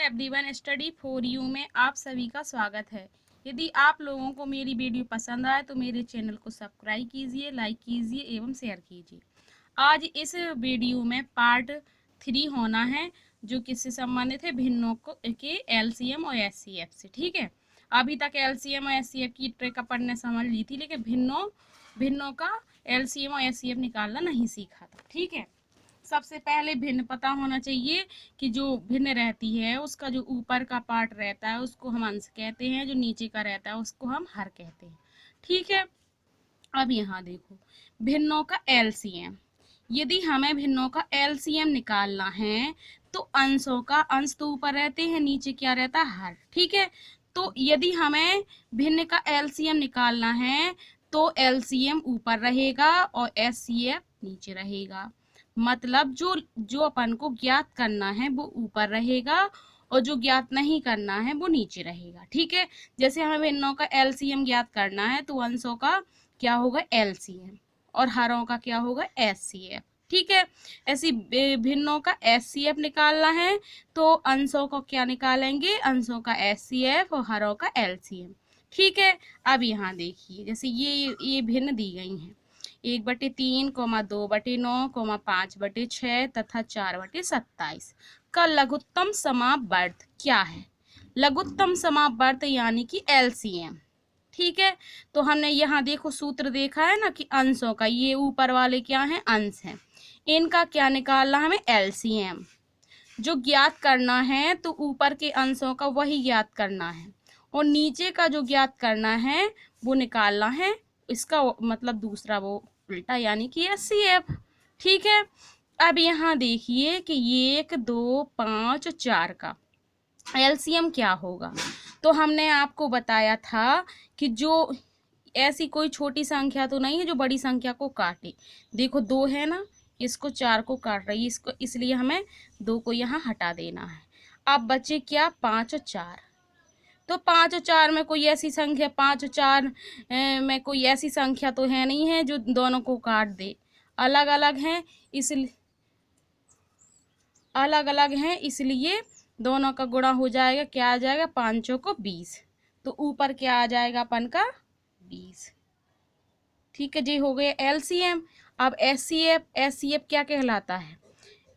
Everyone, study for you में आप सभी का स्वागत है। यदि आप लोगों को मेरी वीडियो पसंद आए तो मेरे चैनल को सब्सक्राइब कीजिए, लाइक कीजिए एवं शेयर कीजिए। आज इस वीडियो में पार्ट 3 होना है, जो किससे संबंधित है, भिन्नों के एलसीएम और एचसीएफ से। ठीक है, अभी तक एलसीएम और एचसीएफ की ट्रिक पढ़ने समझ ली थी, लेकिन भिन्नों का एलसीएम और एचसीएफ निकालना नहीं सीखा था। ठीक है, सबसे पहले भिन्न पता होना चाहिए कि जो भिन्न रहती है उसका जो ऊपर का पार्ट रहता है उसको हम अंश कहते हैं, जो नीचे का रहता है उसको हम हर कहते हैं। ठीक है, अब यहाँ देखो भिन्नों का एलसीएम। यदि हमें भिन्नों का एलसीएम निकालना है तो अंश तो ऊपर रहते हैं, नीचे क्या रहता है, हर। ठीक है, तो यदि हमें भिन्न का एलसीएम निकालना है तो एलसीएम ऊपर रहेगा और एचसीएफ नीचे रहेगा। मतलब जो अपन को ज्ञात करना है वो ऊपर रहेगा और जो ज्ञात नहीं करना है वो नीचे रहेगा। ठीक है, जैसे हमें भिन्नों का एलसीएम ज्ञात करना है तो अंशों का क्या होगा, एलसीएम, और हरों का क्या होगा, एचसीएफ। ठीक है, ऐसी भिन्नों का एचसीएफ निकालना है तो अंशों को क्या निकालेंगे, अंशों का एचसीएफ और हरों का एलसीएम। ठीक है, अब यहाँ देखिए जैसे ये भिन्न दी गई हैं 1/3, 2/9, 5/6 तथा 4/27 का लघुत्तम समावर्त क्या है। लघुत्तम समावर्त यानी कि एलसीएम। ठीक है, तो हमने यहाँ देखो सूत्र देखा है ना कि अंशों का, ये ऊपर वाले क्या है, अंश हैं, इनका क्या निकालना हमें, एलसीएम। जो ज्ञात करना है तो ऊपर के अंशों का वही ज्ञात करना है और नीचे का जो ज्ञात करना है वो निकालना है, इसका मतलब दूसरा वो उल्टा यानी कि एचसीएफ। ठीक है, अब यहाँ देखिए कि 1, 2, 5, 4 का एलसीएम क्या होगा। तो हमने आपको बताया था कि जो ऐसी कोई छोटी संख्या तो नहीं है जो बड़ी संख्या को काटे। देखो 2 है ना, इसको 4 को काट रही है, इसको, इसलिए हमें 2 को यहाँ हटा देना है। अब बचे क्या, 5 और 4। तो 5 और 4 में कोई ऐसी संख्या, 5 और 4 में कोई ऐसी संख्या तो है नहीं है जो दोनों को काट दे। अलग अलग हैं, इसलिए दोनों का गुणा हो जाएगा, क्या आ जाएगा, 5 को 20, तो ऊपर क्या आ जाएगा अपन का, 20। ठीक है जी, हो गया एलसीएम। अब एचसीएफ क्या कहलाता है,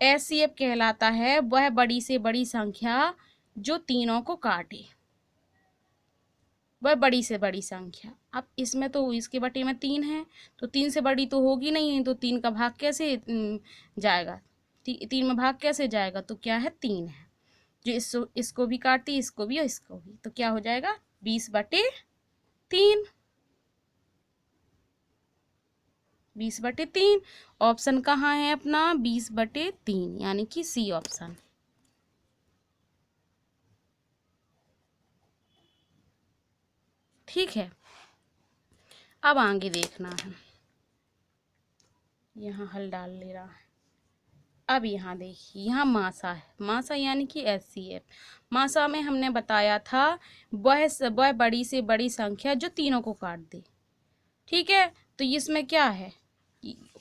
एचसीएफ कहलाता है वह बड़ी से बड़ी संख्या जो तीनों को काटे, वह बड़ी से बड़ी संख्या। अब इसमें तो इसके बटे में 3 है तो 3 से बड़ी तो होगी नहीं, तो 3 का भाग कैसे जाएगा, 3 में भाग कैसे जाएगा, तो क्या है, 3 है, जो इसको भी काटती, इसको भी और इसको भी, तो क्या हो जाएगा, 20/3। 20/3 ऑप्शन कहाँ है अपना, 20/3 यानी कि सी ऑप्शन। ठीक है, अब आगे देखना है, यहाँ हल डाल ले रहा है। अब यहाँ देखिए, यहाँ मासा है, मासा यानी कि एचसीएफ। मासा में हमने बताया था वह बड़ी से बड़ी संख्या जो तीनों को काट दे। ठीक है, तो इसमें क्या है,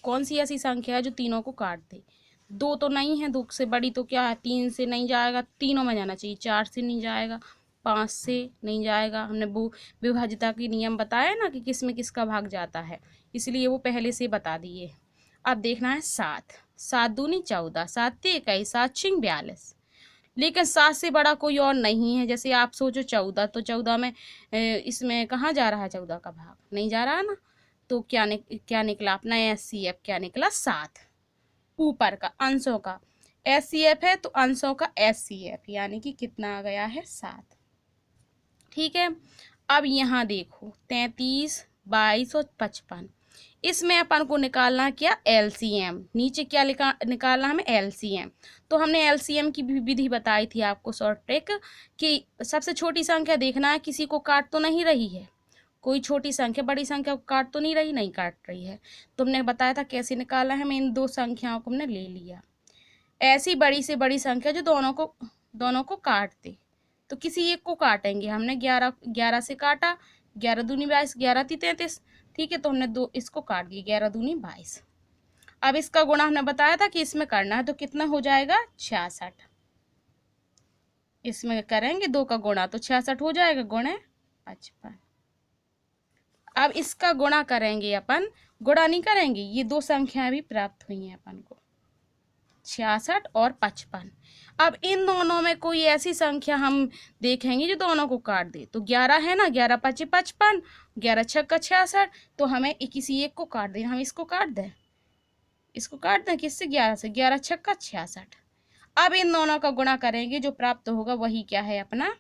कौन सी ऐसी संख्या है जो तीनों को काट दे। 2 तो नहीं है, 2 से बड़ी तो क्या है, 3 से नहीं जाएगा, तीनों में जाना चाहिए, 4 से नहीं जाएगा, 5 से नहीं जाएगा। हमने वो विभाज्यता की नियम बताया ना कि किस में किसका भाग जाता है, इसलिए वो पहले से बता दिए। अब देखना है 7 दूनी 14, 7 21, 7 6 42। लेकिन 7 से बड़ा कोई और नहीं है। जैसे आप सोचो 14, तो 14 में इसमें कहाँ जा रहा है, 14 का भाग नहीं जा रहा है ना, तो क्या निकला अपना एचसीएफ, क्या निकला, 7। ऊपर का अंशों का एचसीएफ है तो अंशों का एचसीएफ यानी कि कितना आ गया है, 7। ठीक है, अब यहाँ देखो 33, 22 और 55, इसमें अपन को निकालना क्या, एलसीएम। नीचे क्या निकालना हमें, एलसीएम। तो हमने एलसीएम की भी विधि बताई थी आपको, शॉर्ट ट्रिक, कि सबसे छोटी संख्या देखना है किसी को काट तो नहीं रही है, कोई छोटी संख्या बड़ी संख्या को काट तो नहीं रही, नहीं काट रही है। तुमने बताया था कैसे निकाला है, हमें इन 2 संख्याओं को हमने ले लिया। ऐसी बड़ी से बड़ी संख्या जो दोनों को काट दे, तो किसी एक को काटेंगे। हमने 11 से काटा, 11 दूनी 22, 11 × 33। ठीक है, तो हमने इसको काट दिया, 11 दूनी 22। अब इसका गुणा हमने बताया था कि इसमें करना है, तो कितना हो जाएगा, 66। इसमें करेंगे 2 का गुणा तो 66 हो जाएगा, गुणे 55। अब इसका गुणा करेंगे अपन, गुणा नहीं करेंगे, ये 2 संख्याएं भी प्राप्त हुई हैं अपन को, 66 और 55। अब इन दोनों में कोई ऐसी संख्या हम देखेंगे जो दोनों को काट दे। तो 11 है ना, 11 5 55, 11 6 66, तो हमें किसी एक को काट देना, हम इसको काट दें, इसको काट दें किससे, 11 से, 11 6 66। अब इन दोनों का गुणा करेंगे, जो प्राप्त होगा वही क्या है अपना,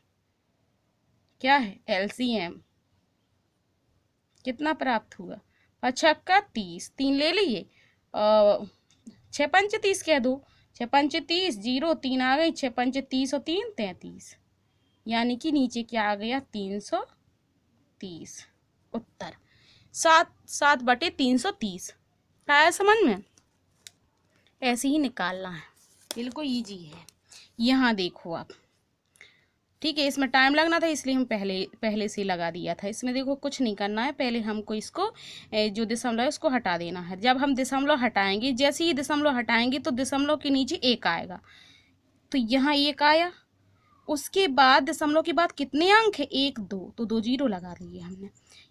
क्या है, एलसीएम। कितना प्राप्त हुआ, 55 30, 3 ले लिए, 6 पंच 30 कह दो, 6 पंच 30, 0 3 आ गई, 6 पंच 30 और 3 33, यानी कि नीचे क्या आ गया, 330। उत्तर 7/330। आया समझ में, ऐसे ही निकालना है, बिल्कुल इजी है। यहाँ देखो आप, ठीक है, इसमें टाइम लगना था इसलिए हम पहले से लगा दिया था। इसमें देखो कुछ नहीं करना है, पहले हमको इसको जो दशमलव है उसको हटा देना है। जब हम दशमलव हटाएंगे, जैसे ही दशमलव हटाएंगे तो दशमलव के नीचे 1 आएगा, तो यहाँ 1 आया, उसके बाद दशमलव के बाद कितने अंक है, 1 2, तो 2 जीरो लगा दिए हमने।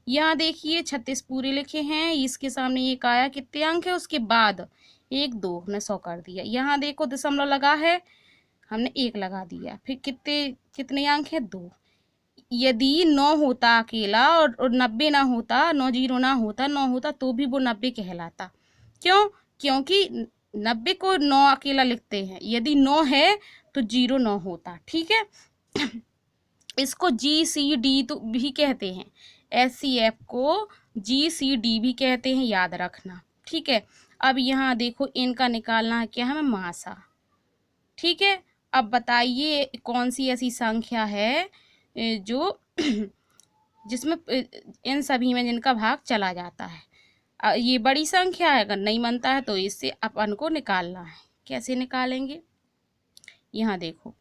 यहाँ देखिए 36 पूरे लिखे हैं, इसके सामने 1 आया, कितने अंक है, उसके बाद 1 2 हमने 100 कर दिया। यहाँ देखो दशमलव लगा है, हमने 1 लगा दिया, फिर कितने अंक है, 2। यदि 9 होता अकेला और 90 ना होता, 9 जीरो ना होता, 9 होता तो भी वो 90 कहलाता। क्यों, क्योंकि 90 को 9 अकेला लिखते हैं, यदि 9 है तो 0 9 होता। ठीक है, इसको GCD तो भी कहते हैं, SCF को GCD भी कहते हैं, याद रखना। ठीक है, अब यहाँ देखो इनका निकालना है क्या, हमें मासा। ठीक है, अब बताइए कौन सी ऐसी संख्या है जो जिसमें इन सभी में जिनका भाग चला जाता है। ये बड़ी संख्या है, अगर नहीं बनता है तो इससे अपन को निकालना है। कैसे निकालेंगे, यहाँ देखो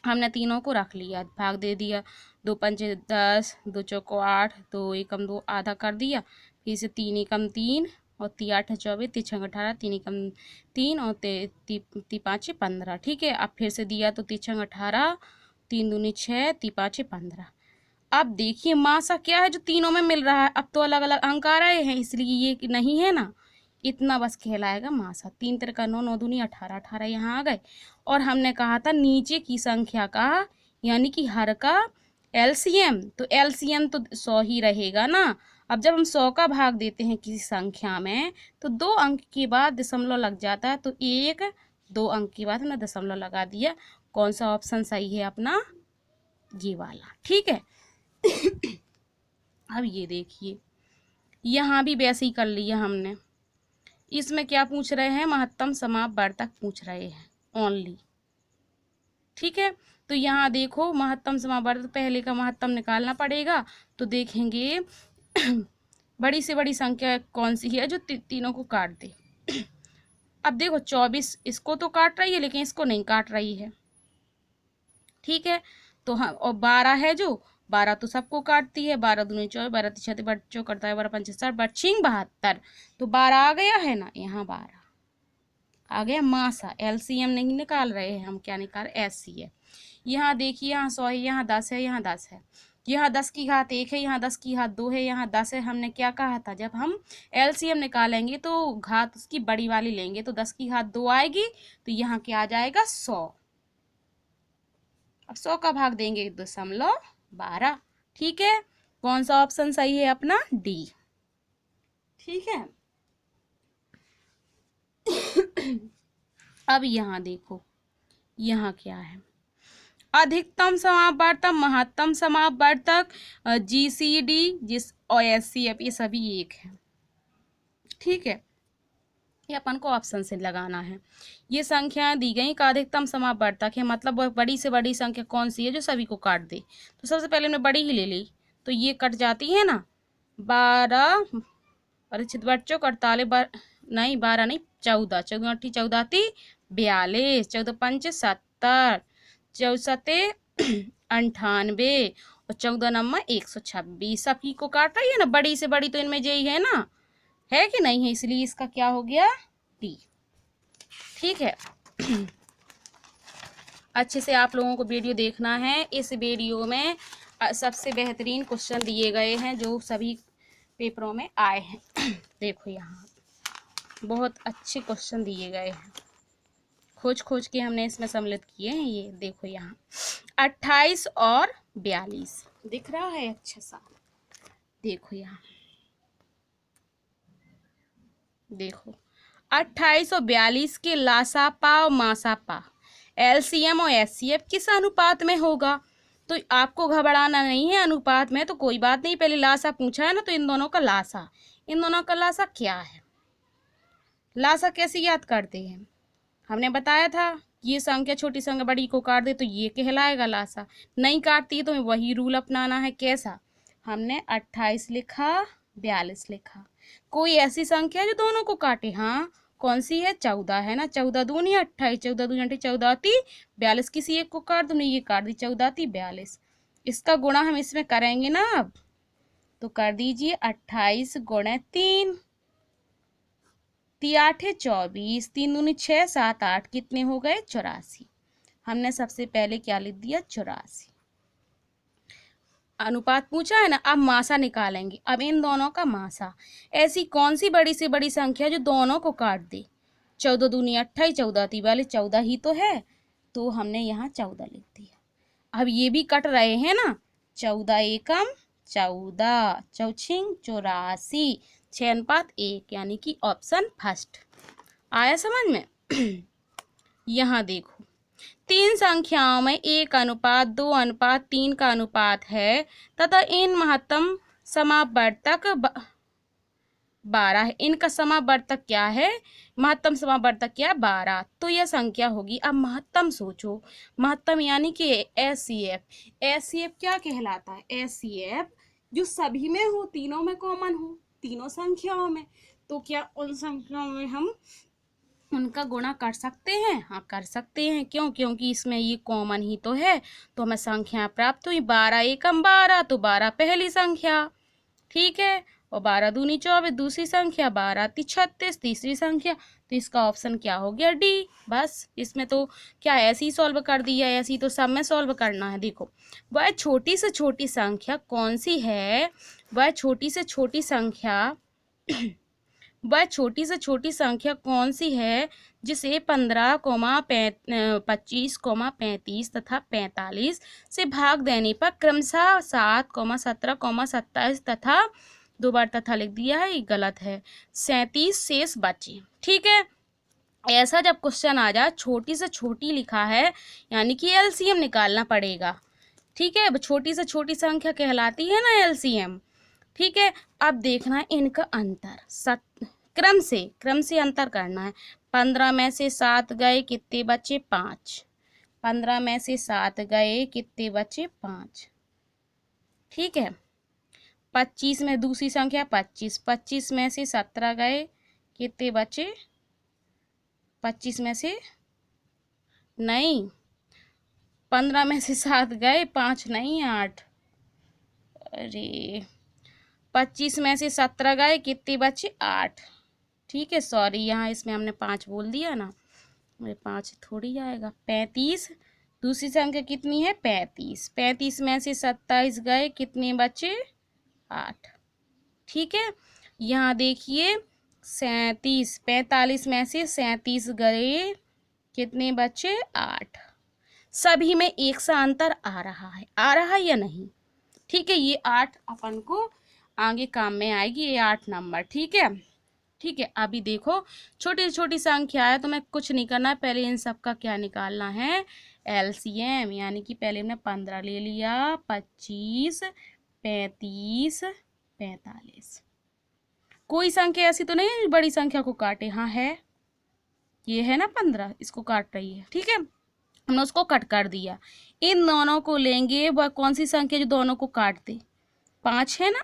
हमने तीनों को रख लिया, भाग दे दिया, 2 पंचे 10, 2 चौको 8, 2 एकम 2 आधा कर दिया, फिर से 3 एकम 3 और 3 8 24, 3 6 18, 3 एकम 3 और 3 5 15। ठीक है, अब फिर से दिया तो 3 6 18, 3 दूनी 6, 3 5 15। अब देखिए मासा क्या है जो तीनों में मिल रहा है, अब तो अलग अलग अंक आ रहे हैं इसलिए ये नहीं है ना, इतना बस कहलाएगा मासा। 3 3 9 9 दूनी 18, 18 यहाँ आ गए। और हमने कहा था नीचे की संख्या का, यानी कि हर का एलसीएम, तो एलसीएम तो 100 ही रहेगा ना। अब जब हम 100 का भाग देते हैं किसी संख्या में तो 2 अंक के बाद दशमलव लग जाता है, तो 1 2 अंक के बाद हमने दशमलव लगा दिया। कौन सा ऑप्शन सही है अपना, ये वाला। ठीक है, अब ये देखिए यहाँ भी वैसे ही कर लिया हमने। इसमें क्या पूछ रहे हैं, महत्तम समापवर्तक पूछ रहे हैं ओनली। ठीक है, तो यहाँ देखो महत्तम समापवर्तक, पहले का महत्तम निकालना पड़ेगा, तो देखेंगे बड़ी से बड़ी संख्या कौन सी है जो तीनों को काट दे। अब देखो 24 इसको तो काट रही है लेकिन इसको नहीं काट रही है। ठीक है, तो हाँ, और 12 है जो 12 तो सबको काटती है, 12 दूनी 24, 12 36 बच्चों करता है, 12 पंचे 60, बच्चिंग 72, तो 12 आ गया है ना, यहाँ 12 आ गया। मासा एलसीएम नहीं निकाल रहे हैं हम, क्या निकाल रहे, एससीएफ। यहाँ देखिए यहाँ 100 है, यहाँ 10 है, यहाँ 10 है, यहाँ 10 की घात 1 है, यहाँ 10 की घात 2 है, यहाँ 10 है। हमने क्या कहा था, जब हम एलसीएम निकालेंगे तो घात उसकी बड़ी वाली लेंगे, तो 10 की घात 2 आएगी, तो यहाँ क्या आ जाएगा 100। अब 100 का भाग देंगे 2.12। ठीक है, कौन सा ऑप्शन सही है अपना, डी। ठीक है, अब यहाँ देखो यहाँ क्या है, अधिकतम समापवर्तक, महत्तम समापवर्तक, जीसीडी जिस और एससीएफ, ये सभी एक है। ठीक है, ये अपन को ऑप्शन से लगाना है। ये संख्याएं दी गई का अधिकतम समापवर्तक है, मतलब वह बड़ी से बड़ी संख्या कौन सी है जो सभी को काट दे। तो सबसे पहले हमने बड़ी ही ले ली, तो ये कट जाती है ना, 12 परिचित बच्चों 48 नहीं 12 नहीं 14, 14 8 14 42, 14 5 70, 64 98 और 14 नंबर 126। सभी को काट रही है ना, बड़ी से बड़ी तो इनमें यही है ना, है कि नहीं है, इसलिए इसका क्या हो गया, डी। ठीक है, अच्छे से आप लोगों को वीडियो देखना है। इस वीडियो में सबसे बेहतरीन क्वेश्चन दिए गए हैं जो सभी पेपरों में आए हैं। देखो यहाँ बहुत अच्छे क्वेश्चन दिए गए हैं, खोज खोज के हमने इसमें सम्मिलित किए हैं। ये देखो यहाँ 28 और 42 दिख रहा है अच्छा सा। देखो यहाँ देखो 28 और 42 के लासापा और मासापा एलसीएम और एचसीएफ किस अनुपात में होगा। तो आपको घबराना नहीं है, अनुपात में तो कोई बात नहीं। पहले लासा पूछा है ना, तो इन दोनों का लासा क्या है। लासा कैसे याद करते हैं, हमने बताया था ये संख्या छोटी संख्या बड़ी को काट दे तो ये कहलाएगा लासा। नहीं काटती तो वही रूल अपनाना है। कैसा, हमने 28 लिखा 42 लिखा, कोई ऐसी संख्या जो दोनों को काटे। हाँ कौन सी है, 14 है ना। 14 दूनी 28, 14 दूनी 28, 14 आती 42, किसी एक को काट दो, नहीं ये काट दी 14 आती 42। इसका गुणा हम इसमें करेंगे ना अब, तो कर दीजिए 28 गुणे 3, 8 24, 3 दूनी 6, 7 8, कितने हो गए 84। हमने सबसे पहले क्या लिख दिया 84। अनुपात पूछा है ना, अब मासा निकालेंगे। अब इन दोनों का मासा, ऐसी कौन सी बड़ी से बड़ी संख्या जो दोनों को काट दे। 14 दूनी 28, 14 ती 42, 14 ही तो है, तो हमने यहाँ 14 लिख दिया। अब ये भी कट रहे हैं ना, 14 एकम 14, चौछिंग 84, 6:1, यानी कि ऑप्शन फर्स्ट आया समझ में। यहाँ देखो 3 संख्याओं में 1 अनुपात 2 अनुपात 3 का अनुपात है तथा इन महत्तम समावर्तक 12 है। इनका समावर्तक क्या है, महत्तम समावर्तक क्या है 12, तो यह संख्या होगी। अब महत्तम सोचो, महत्तम यानी कि एचसीएफ। एचसीएफ क्या कहलाता है, एचसीएफ जो सभी में हो, तीनों में कॉमन हो, तीनों संख्याओं में। तो क्या उन संख्याओं में हम उनका गुणा कर सकते हैं, हाँ कर सकते हैं। क्यों, क्योंकि इसमें ये कॉमन ही तो है। तो हमें संख्या प्राप्त हुई 12 एकम 12, तो 12 पहली संख्या, ठीक है। और 12 दूनी 24 दूसरी संख्या, 12 ती 36 तीसरी संख्या। तो इसका ऑप्शन क्या हो गया डी। बस इसमें तो क्या ऐसे ही सॉल्व कर दिया, ऐसे ही तो सब में सॉल्व करना है। देखो वह छोटी से छोटी संख्या कौन सी है, वह छोटी से छोटी संख्या वह छोटी से छोटी संख्या कौन सी है जिसे 15, 25, 35 तथा 45 से भाग देने पर क्रमशः 7, 17, 27 तथा 2 बार तथा लिख दिया है, ये गलत है, 37 शेष बचे। ठीक है, ऐसा जब क्वेश्चन आ जाए छोटी से छोटी लिखा है यानी कि एलसीएम निकालना पड़ेगा। ठीक है, छोटी से छोटी संख्या कहलाती है ना एलसीएम। ठीक है, अब देखना है इनका अंतर, क्रम से अंतर करना है। 15 में से 7 गए, कितने बचे 5। 15 में से 7 गए, कितने बचे 5। ठीक है, 25 में दूसरी संख्या 25, 25 में से 17 गए, कितने बचे 25 में से नहीं, 15 में से 7 गए, 5 नहीं 8, अरे 25 में से 17 गए, कितने बचे 8। ठीक है, सॉरी यहाँ इसमें हमने 5 बोल दिया ना, मेरे 5 थोड़ी आएगा। 35 दूसरी संख्या कितनी है 35, 35 में से 27 गए, कितने बचे 8। ठीक है, यहाँ देखिए 37, 45 में से 37 गए, कितने बचे 8। सभी में एक सा अंतर आ रहा है या नहीं। ठीक है, ये 8 अपन को आगे काम में आएगी, ये 8 नंबर। ठीक है, ठीक है, अभी देखो छोटी छोटी संख्या है तो मैं कुछ नहीं करना है, पहले इन सब का क्या निकालना है एलसीएम, यानी कि पहले हमने 15 ले लिया, 25, 35, 45। कोई संख्या ऐसी तो नहीं है बड़ी संख्या को काटे, हाँ है, ये है ना 15, इसको काट रही है। ठीक है, हमने उसको कट कर दिया। इन दोनों को लेंगे, वह कौन सी संख्या जो दोनों को काट दे, 5 है ना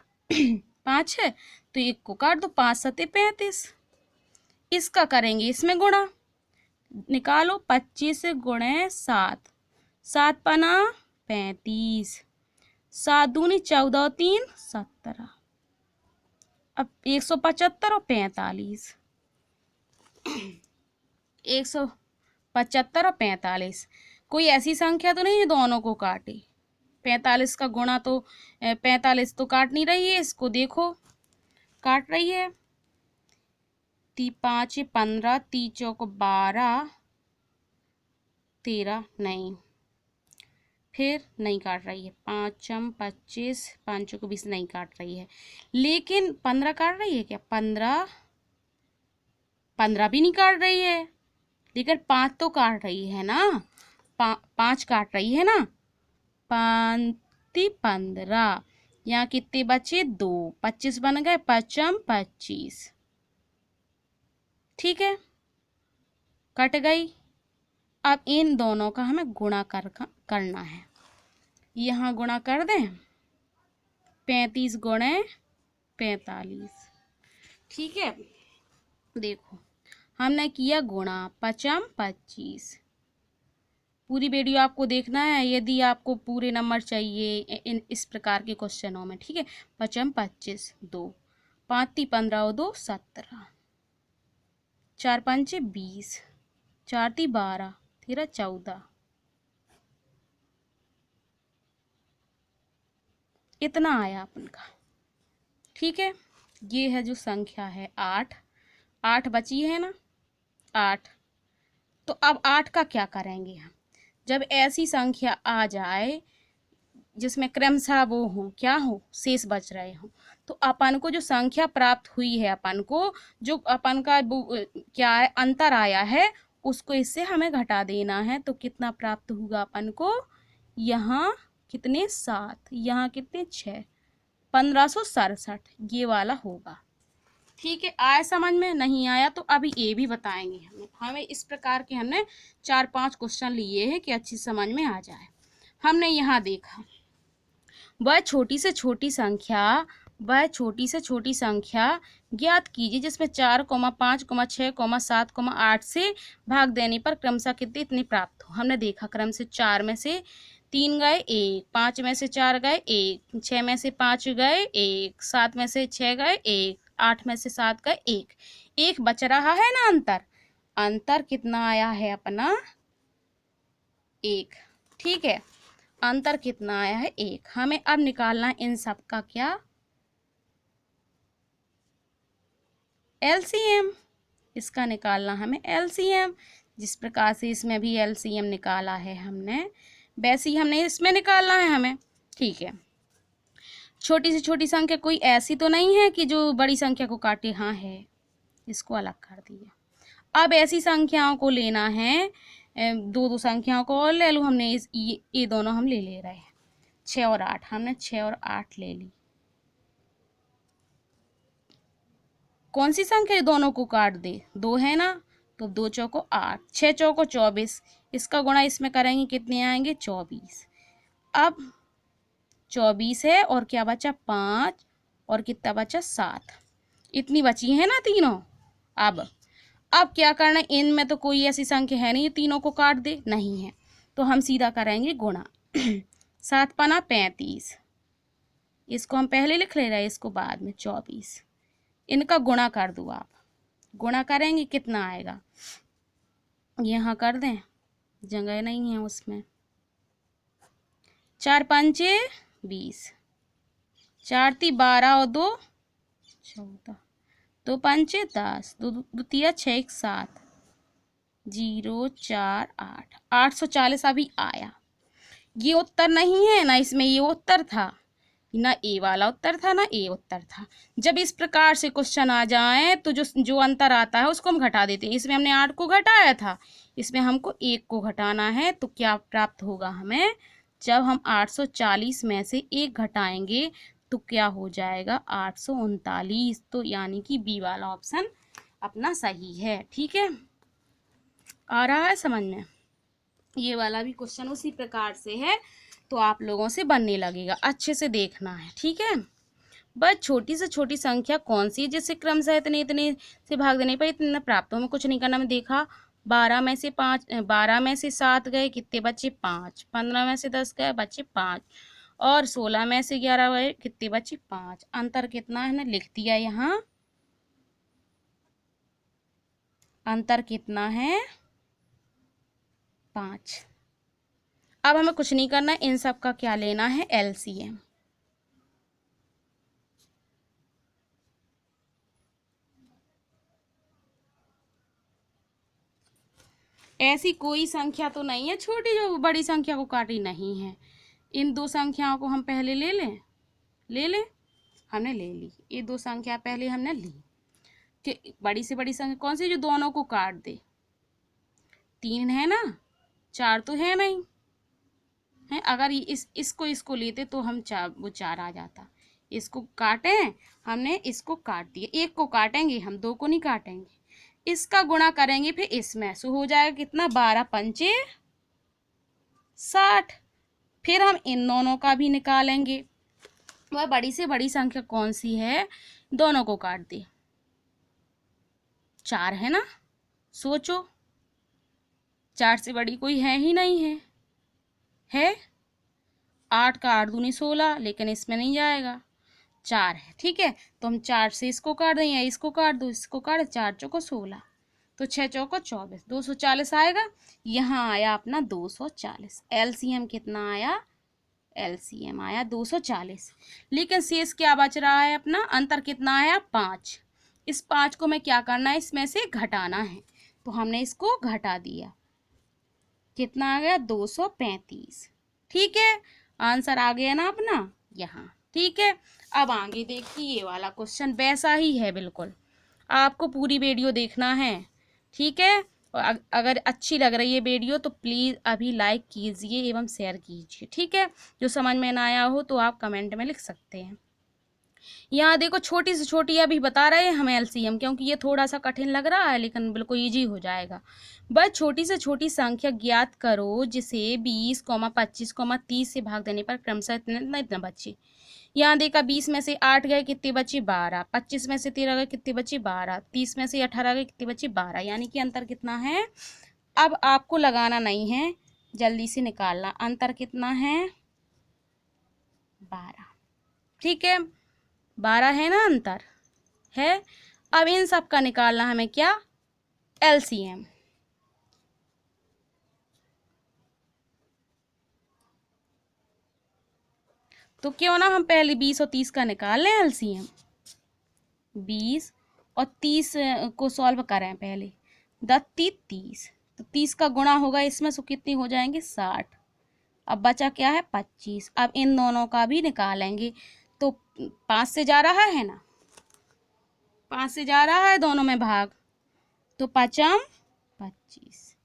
5 है, तो एक को काट दो, 5 सते 35। इसका करेंगे इसमें गुणा, निकालो 25 गुणे 7, 7 पना 35, 7 दूनी 14 3 17। अब 175 और 45, 175 और 45 कोई ऐसी संख्या तो नहीं है दोनों को काटे। 45 का गुणा तो 45 तो काट नहीं रही है, इसको देखो काट रही है। 5 15, 3 चौक 12, 13 नहीं, फिर नहीं काट रही है। 5 25, 5 को 20 नहीं काट रही है, लेकिन 15 काट रही है क्या? 15 भी नहीं काट रही है, लेकिन 5 तो काट रही है ना, 5 काट रही है ना। 5 15, यहाँ कितने बचे? 2, 25 बन गए, 5 25, ठीक है, कट गई। अब इन दोनों का हमें गुणा करना है। यहाँ गुणा कर दें, 35 गुणे 45, ठीक है। देखो हमने किया गुणा, 5 25। पूरी वीडियो आपको देखना है यदि आपको पूरे नंबर चाहिए इस प्रकार के क्वेश्चनों में, ठीक है। 5 25, 2 5 15 और 2 17, 4 5 20, 4 12, 13 14, इतना आया अपन का, ठीक है। ये है जो संख्या है 8, 8 बची है ना, 8। तो अब 8 का क्या करेंगे हम? जब ऐसी संख्या आ जाए जिसमें क्रमशः वो हो, क्या हो, शेष बच रहे हो, तो अपन को जो संख्या प्राप्त हुई है, अपन को जो अपन का क्या है अंतर आया है, उसको इससे हमें घटा देना है। तो कितना प्राप्त होगा अपन को? यहाँ कितने 7, यहाँ कितने 6, 1567 ये वाला होगा, ठीक है। आया समझ में? नहीं आया तो अभी ये भी बताएंगे हमें इस प्रकार के हमने 4-5 क्वेश्चन लिए हैं कि अच्छी समझ में आ जाए। हमने यहाँ देखा वह छोटी से छोटी संख्या ज्ञात कीजिए जिसमें 4, 5, 6, 7, 8 से भाग देने पर क्रमशः कितने इतने प्राप्त हो। हमने देखा क्रम से 4 में से 3 गए 1, 5 में से 4 गए 1, 6 में से 5 गए 1, 7 में से 6 गए 1, 8 में से 7 गए 1, 1 बच रहा है ना। अंतर कितना आया है अपना? 1, ठीक है। अंतर कितना आया है? 1। हमें अब निकालना है इन सब का क्या? एलसीएम। इसका निकालना हमें एलसीएम। जिस प्रकार से इसमें भी एलसीएम निकाला है हमने, वैसे ही हमने इसमें निकालना है हमें, ठीक है। छोटी से छोटी संख्या कोई ऐसी तो नहीं है कि जो बड़ी संख्या को काटे, हाँ है, इसको अलग कर दिया। अब ऐसी संख्याओं को लेना है, दो संख्याओं को और ले लूँ हमने, ये दोनों हम ले रहे हैं, 6 और 8। हमने 6 और 8 ले ली। कौन सी संख्या दोनों को काट दे? 2 है ना, तो 2 चौको 8, 6 चौको 24, इसका गुणा इसमें करेंगे कितने आएंगे? 24। अब 24 है और क्या बचा? 5 और कितना बचा? 7। इतनी बची है ना तीनों। अब क्या करना है? इनमें तो कोई ऐसी संख्या है नहीं तीनों को काट दे, नहीं है, तो हम सीधा करेंगे गुणा। 7 पना 35, इसको हम पहले लिख ले रहे हैं, इसको बाद में 24। इनका गुणा कर दो आप, गुणा करेंगे कितना आएगा? यहाँ कर दें, जगह नहीं है उसमें। 4 5 20, 4 3 12 और 2 14, 2 5 10, 2 3 6 7, 0 4 8, 840 अभी आया। ये उत्तर नहीं है ना, इसमें ये उत्तर था ना, ए वाला उत्तर था ना ए उत्तर था। जब इस प्रकार से क्वेश्चन आ जाए तो जो अंतर आता है उसको हम घटा देते हैं। इसमें हमने 8 को घटाया था, इसमें हमको 1 को घटाना है, तो क्या प्राप्त होगा हमें? जब हम 840 में से 1 घटाएंगे तो क्या हो जाएगा? 839। तो यानी कि बी वाला ऑप्शन अपना सही है, ठीक है। आ रहा है समझ में? ये वाला भी क्वेश्चन उसी प्रकार से है, तो आप लोगों से बनने लगेगा, अच्छे से देखना है, ठीक है। बस छोटी से छोटी संख्या कौन सी है जिससे क्रमशः इतने इतने से भाग देने पर इतना प्राप्त हो? हमें कुछ नहीं करना। मैं देखा 12 में से 5, 12 में से 7 गए, कितने बचे? 5। 15 में से 10 गए, बचे 5। और 16 में से 11 गए, कितने बचे? 5। अंतर कितना है? लिख दिया यहाँ, अंतर कितना है? 5। अब हमें कुछ नहीं करना है, इन सब का क्या लेना है, एलसीएम। ऐसी कोई संख्या तो नहीं है छोटी जो बड़ी संख्या को काटी नहीं है। इन दो संख्याओं को हम पहले ले लें, हमने ले ली। ये दो संख्या पहले हमने ली कि बड़ी से बड़ी संख्या कौन सी, जो दोनों को काट दे। 3 है ना, 4 तो है नहीं है। अगर इसको लेते तो हम वो 4 आ जाता। इसको काटे, हमने इसको काट दिया। एक को काटेंगे हम, दो को नहीं काटेंगे। इसका गुणा करेंगे फिर इसमें, सो हो जाएगा कितना, 12 पंचे 60। फिर हम इन दोनों का भी निकालेंगे। वह बड़ी से बड़ी संख्या कौन सी है, दोनों को काट दे। 4 है ना, सोचो 4 से बड़ी कोई है ही नहीं है 8 का 8 दूनी 16, लेकिन इसमें नहीं जाएगा, 4 है। ठीक है, तो हम 4 से इसको काट दें या इसको काट दो, इसको काट, 4 चौको 16, तो 6 चौको 24, 240 आएगा। यहाँ आया अपना 240। एलसीएम कितना आया, एलसीएम आया 240। लेकिन शेष क्या बच रहा है अपना, अंतर कितना आया, 5। इस 5 को मैं क्या करना है, इसमें से घटाना है, तो हमने इसको घटा दिया। कितना आ गया, 235। ठीक है, आंसर आ गया ना अपना यहाँ। ठीक है, अब आगे देखिए, ये वाला क्वेश्चन वैसा ही है बिल्कुल। आपको पूरी वीडियो देखना है। ठीक है, और अगर अच्छी लग रही है वीडियो तो प्लीज़ अभी लाइक कीजिए एवं शेयर कीजिए। ठीक है, जो समझ में ना आया हो तो आप कमेंट में लिख सकते हैं। यहाँ देखो, छोटी से छोटी अभी बता रहे हैं हम एलसीएम, क्योंकि ये थोड़ा सा कठिन लग रहा है लेकिन बिल्कुल इजी हो जाएगा। बस छोटी से छोटी संख्या ज्ञात करो जिसे 20, 25, 30 से भाग देने पर क्रमशः इतना बचे। यहाँ देखा, 20 में से 8 गए, कितने बचे, 12। 25 में से 13 गए, कितने बचे, 12। 30 में से 18 गए, कितने बचे, 12। यानी कि अंतर कितना है, अब आपको लगाना नहीं है, जल्दी से निकालना। अंतर कितना है, 12। ठीक है, 12 है ना अंतर है। अब इन सब का निकालना हमें क्या, एलसीएम। तो क्यों ना हम पहले 20 और 30 का निकाल लें एलसीएम। 20 और 30 को सॉल्व करें पहले। 30, तो 30 का गुणा होगा इसमें, सो कितनी हो जाएंगे, 60। अब बचा क्या है, 25। अब इन दोनों का भी निकालेंगे, तो 5 से जा रहा है ना, 5 से जा रहा है दोनों में भाग, तो 5 25।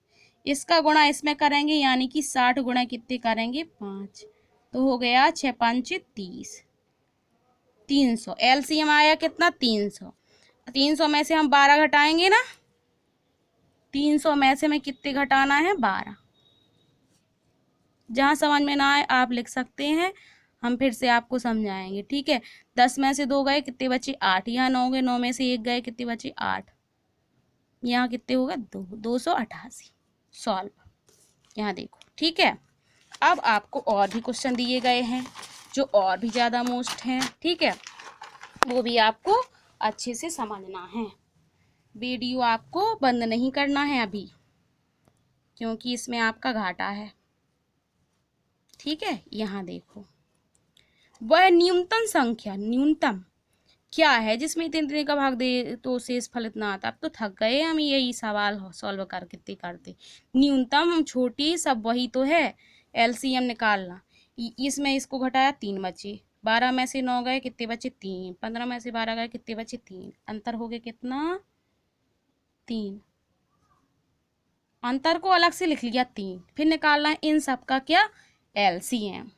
इसका गुणा इसमें करेंगे, यानी कि 60 गुणा कितने करेंगे, 5, तो हो गया 6 5 30, 300। एलसीएम आया कितना, 300। 300 में से हम 12 घटाएंगे ना, 300 में से हमें कितने घटाना है, 12। जहाँ समझ में ना आए आप लिख सकते हैं, हम फिर से आपको समझाएंगे। ठीक है, 10 में से 2 गए, कितने बचे, 8। यहाँ 9 गए, 9 में से 1 गए, कितने बचे, 8। यहाँ कितने हो गए, 288। सॉल्व, यहाँ देखो। ठीक है, अब आपको और भी क्वेश्चन दिए गए हैं जो और भी ज़्यादा मोस्ट हैं। ठीक है, वो भी आपको अच्छे से समझना है। वीडियो आपको बंद नहीं करना है अभी, क्योंकि इसमें आपका घाटा है। ठीक है, यहाँ देखो, वह न्यूनतम संख्या, न्यूनतम क्या है जिसमें इतने का भाग दे तो शेष फल इतना आता। अब तो थक गए हम यही सवाल सॉल्व कर कितने करते। न्यूनतम छोटी सब वही तो है, एलसीएम निकालना। इसमें इसको घटाया, 3 बचे। 12 में से 9 गए, कितने बचे, 3। 15 में से 12 गए, कितने बचे, 3। अंतर हो गया कितना, 3। अंतर को अलग से लिख लिया 3। फिर निकालना है इन सब का क्या, एलसीएम।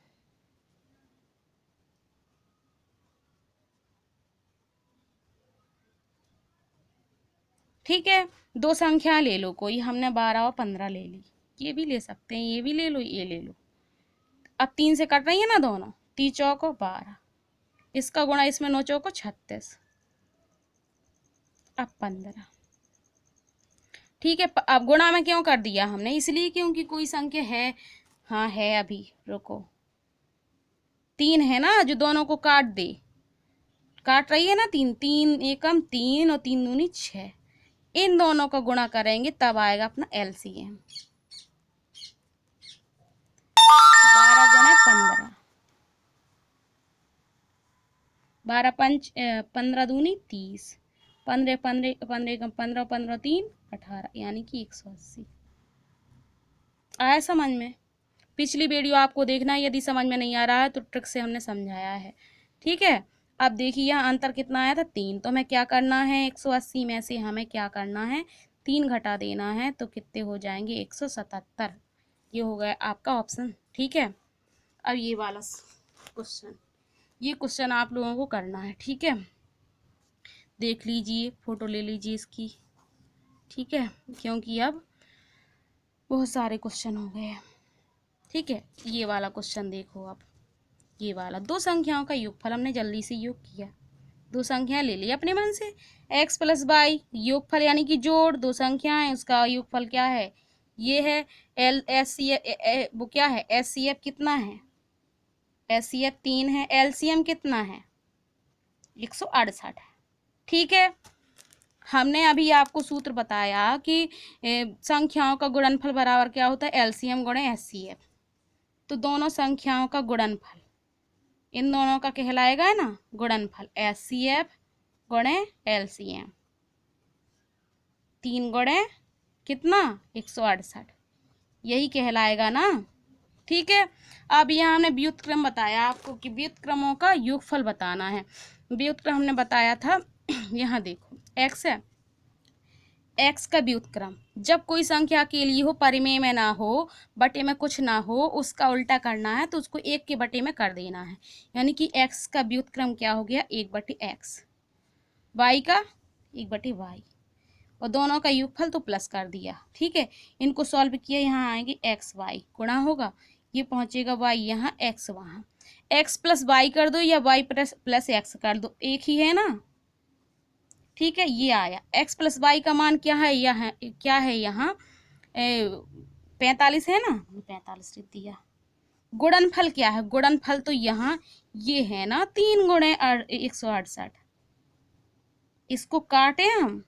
ठीक है, दो संख्या ले लो कोई, हमने 12 और 15 ले ली, ये भी ले सकते हैं, ये भी ले लो, ये ले लो। अब 3 से कट रही है ना दोनों, 3 चौको 12, इसका गुणा इसमें 9 चौको 36, अब 15। ठीक है, अब गुणा में क्यों कर दिया हमने, इसलिए क्योंकि कोई संख्या है, हाँ है, अभी रुको, 3 है ना जो दोनों को काट दे, काट रही है ना 3, 3 एकम 3 और 3 दूनी 6। इन दोनों का गुणा करेंगे तब आएगा अपना एलसीएम। 12 गुणे 15, 12 पंच 15 दूनी 30, 15 15 15 15 15 3 18, यानी कि 180। आया समझ में? पिछली वीडियो आपको देखना है, यदि समझ में नहीं आ रहा है तो ट्रिक से हमने समझाया है। ठीक है, अब देखिए यहाँ अंतर कितना आया था 3, तो हमें क्या करना है, 180 में से हमें क्या करना है, 3 घटा देना है, तो कितने हो जाएंगे 177। ये हो गया आपका ऑप्शन। ठीक है, अब ये वाला क्वेश्चन, ये क्वेश्चन आप लोगों को करना है। ठीक है, देख लीजिए, फोटो ले लीजिए इसकी। ठीक है, क्योंकि अब बहुत सारे क्वेश्चन हो गए हैं। ठीक है, ये वाला क्वेश्चन देखो। अब ये वाला, दो संख्याओं का योगफल, हमने जल्दी से योग किया, दो संख्याएं ले ली अपने मन से, x प्लस वाई योगफल यानी कि जोड़, दो संख्याएं उसका योगफल क्या है, ये है एल एस सी वो क्या है, एस सी एफ कितना है, एस सी एफ 3 है, एलसीएम कितना है 168 है। ठीक है, हमने अभी आपको सूत्र बताया कि संख्याओं का गुणनफल बराबर क्या होता है, एलसीएम गुणे एचसीएफ। तो दोनों संख्याओं का गुणनफल इन दोनों का कहलाएगा है ना गुणनफल, एचसीएफ गुणे एलसीएम, 3 गुणे कितना 168, यही कहलाएगा ना। ठीक है, अब यहाँ हमने व्युत्क्रम बताया आपको कि व्युत्क्रमों का योगफल बताना है। व्युत्क्रम हमने बताया था यहाँ देखो, x है, x का व्युत्क्रम जब कोई संख्या के लिए हो, परिमेय में ना हो, बटे में कुछ ना हो, उसका उल्टा करना है तो उसको 1 के बटे में कर देना है, यानी कि x का व्युत्क्रम क्या हो गया 1/x, y का 1/y, और दोनों का योगफल तो प्लस कर दिया। ठीक है, इनको सॉल्व किया, यहाँ आएंगे एक्स वाई, गुणा होगा, ये पहुंचेगा y यहाँ, x वहाँ, x प्लस वाई कर दो या y प्लस x कर दो, एक ही है ना। ठीक है, ये आया x प्लस वाई का मान क्या है, यहाँ क्या है, यहाँ 45 है ना, 45 लिख दिया। गुणनफल क्या है, गुणनफल तो यहाँ ये है ना 3 गुणे 168, इसको काटे हम,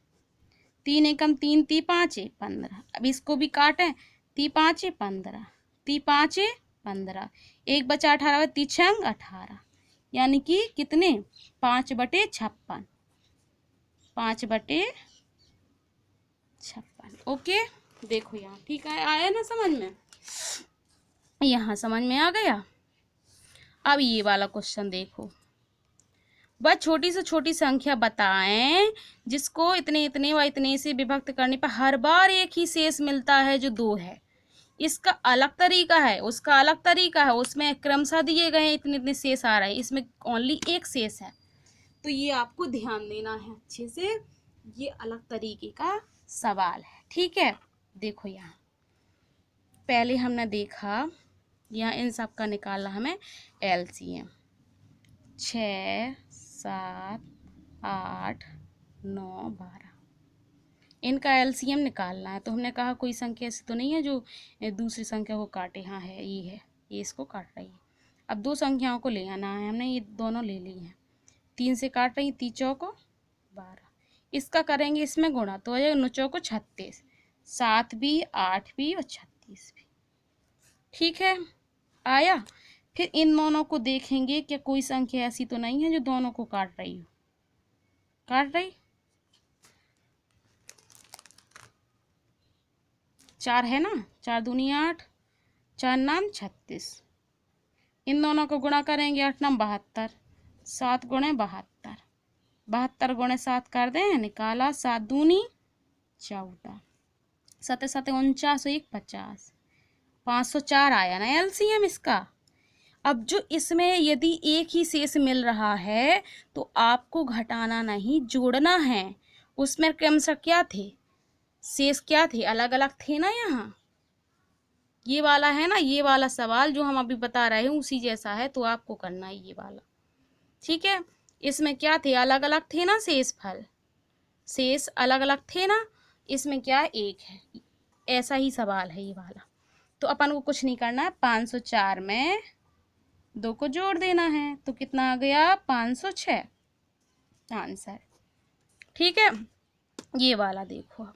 3 एकम 3, 3 5 15, अब इसको भी काटें, 3 5 15, 3 5 15, 1 बचा 18, 3 छंग 18, यानी कि कितने 5/56, 5/56। ओके, देखो यहाँ ठीक है, आया ना समझ में, यहाँ समझ में आ गया। अब ये वाला क्वेश्चन देखो, वह छोटी से छोटी संख्या बताएं जिसको इतने इतने व इतने से विभक्त करने पर हर बार एक ही शेष मिलता है जो 2 है। इसका अलग तरीका है, उसका अलग तरीका है, उसमें क्रमशः दिए गए हैं, इतने इतने शेष आ रहे हैं, इसमें ओनली एक शेष है। तो ये आपको ध्यान देना है अच्छे से, ये अलग तरीके का सवाल है। ठीक है, देखो यहाँ पहले हमने देखा, यहाँ इन सब का निकालना हमें एलसीएम, 6 7 8 9 12, इनका एलसीएम निकालना है। तो हमने कहा कोई संख्या ऐसी तो नहीं है जो दूसरी संख्या को काटे, हाँ है, ये इसको काट रही है। अब दो संख्याओं को ले आना है, हमने ये दोनों ले ली हैं, 3 से काट रही, 3 चौको 12, इसका करेंगे इसमें गुणा, तो ये 9 चौको 36, 7 भी 8 भी और 36 भी। ठीक है, आया। फिर इन दोनों को देखेंगे कि कोई संख्या ऐसी तो नहीं है जो दोनों को काट रही हो, काट रही, 4 है ना, 4 दूनी 8, 4 नाम 36, इन दोनों को गुणा करेंगे, 8 नाम 72, 7 गुणे 72, 72 गुणे 7 कर दें, निकाला, 7 दूनी 14, 7 7 49, 1 50, 504 आया ना एलसीएम इसका। अब जो इसमें यदि एक ही शेष मिल रहा है तो आपको घटाना नहीं, जोड़ना है। उसमें क्रमशः क्या थे, शेष क्या थे, अलग अलग थे ना। यहाँ ये वाला है ना, ये वाला सवाल जो हम अभी बता रहे हैं उसी जैसा है, तो आपको करना है ये वाला। ठीक है, इसमें क्या थे, अलग अलग थे ना शेष फल, शेष अलग अलग थे ना, इसमें क्या एक है, ऐसा ही सवाल है ये वाला। तो अपन को कुछ नहीं करना है, 504 में 2 को जोड़ देना है, तो कितना आ गया 506 आंसर। ठीक है, ये वाला देखो, अब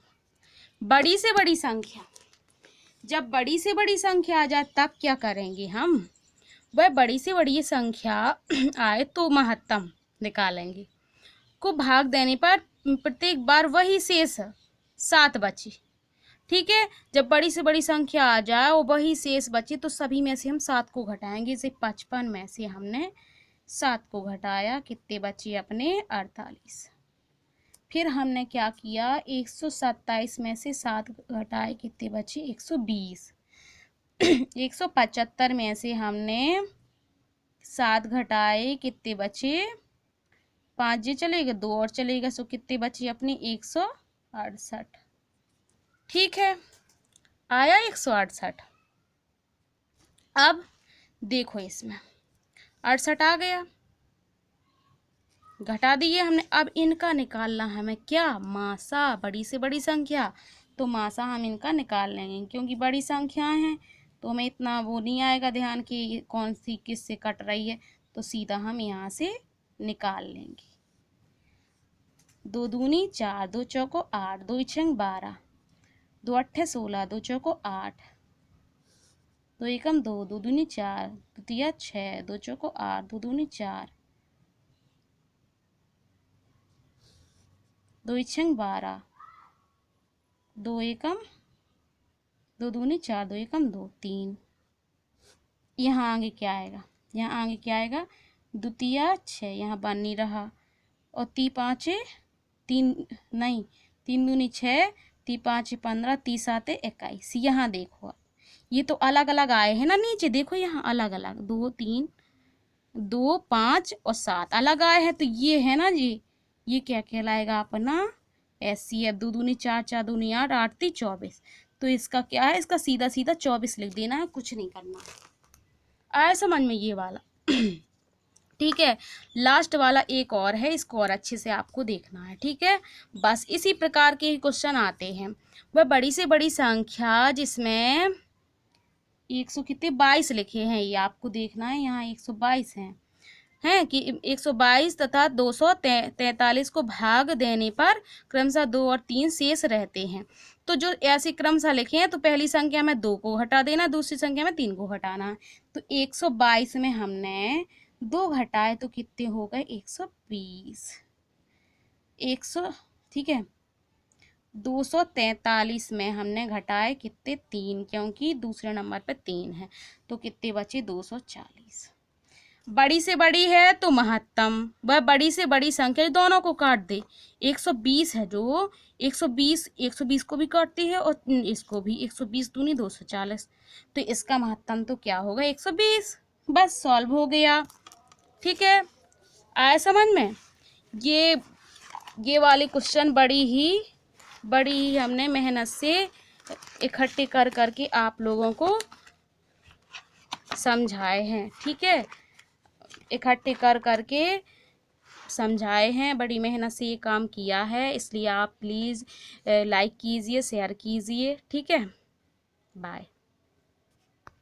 बड़ी से बड़ी संख्या जब बड़ी से बड़ी संख्या आ जाए तब क्या करेंगे हम? वह बड़ी से बड़ी संख्या आए तो महत्तम निकालेंगे को भाग देने पर प्रत्येक बार वही शेष 7 बचे। ठीक है, जब बड़ी से बड़ी संख्या आ जाए और वही शेष बचे तो सभी में से हम 7 को घटाएंगे। जैसे 55 में से हमने 7 को घटाया, कितने बचे अपने? 48। फिर हमने क्या किया? 127 में से 7 घटाए, कितने बचे? 120। 175 में से हमने 7 घटाए, कितने बचे? 5 जी चलेगा, 2 और चलेगा, सो कितने बचे अपने? 168। ठीक है, आया 168। अब देखो इसमें 68 आ गया, घटा दिए हमने। अब इनका निकालना हमें क्या? मासा, बड़ी से बड़ी संख्या, तो मासा हम इनका निकाल लेंगे। क्योंकि बड़ी संख्याएं हैं तो हमें इतना वो नहीं आएगा ध्यान कि कौन सी किस से कट रही है, तो सीधा हम यहाँ से निकाल लेंगे। 2 दूनी 4, 2 चौको 8, 2 छंग 12, 2 अट्ठे 16, 2 चौको 8, 2 एकम 2, 2 दूनी 4, 2 तिया 6, 2 चौको 8, 2 दूनी 4, 2 छंग 12, 2 एकम 2 दूनी 4, 2 एकम 2, 3। यहाँ आगे क्या आएगा? यहाँ आगे क्या आएगा? 2 तिया 6, यहाँ बन नहीं रहा, और 3 पाँचे 3 नहीं, 3 दूनी 6, 3 पाँच 15, 3 सात 21। यहाँ देखो, ये तो अलग अलग आए हैं ना नीचे, देखो यहाँ अलग अलग 2 3 2 5 और 7 अलग आए हैं, तो ये है ना जी, ये क्या कहलाएगा अपना? SCF। 2 दूनी 4, 4 दूनी 8, 8 ती 24। तो इसका क्या है? इसका सीधा सीधा 24 लिख देना है, कुछ नहीं करना। आया समझ में ये वाला? ठीक है, लास्ट वाला एक और है, इसको और अच्छे से आपको देखना है। ठीक है, बस इसी प्रकार के ही क्वेश्चन आते हैं। वह बड़ी से बड़ी संख्या जिसमें 100 कितने 22 लिखे हैं, ये आपको देखना है। यहाँ 122 हैं कि 122 तथा 243 को भाग देने पर क्रमशः 2 और 3 शेष रहते हैं। तो जो ऐसे क्रमशः लिखे हैं, तो पहली संख्या में 2 को घटा देना, दूसरी संख्या में 3 को घटाना है। तो 122 में हमने 2 घटाए तो कितने हो गए? 120। 100, ठीक है, 243 में हमने घटाए कितने? 3, क्योंकि दूसरे नंबर पे 3 है, तो कितने बचे? 240। बड़ी से बड़ी है तो महत्तम, वह बड़ी से बड़ी संख्या दोनों को काट दे। 120 है जो 120 को भी काटती है और इसको भी। 120 दूनी 240, तो इसका महत्तम तो क्या होगा? 120। बस सॉल्व हो गया। ठीक है, आया समझ में? ये वाले क्वेश्चन बड़ी ही हमने मेहनत से इकट्ठे कर करके आप लोगों को समझाए हैं। ठीक है, इकट्ठे कर करके समझाए हैं, बड़ी मेहनत से ये काम किया है, इसलिए आप प्लीज़ लाइक कीजिए, शेयर कीजिए। ठीक है, बाय।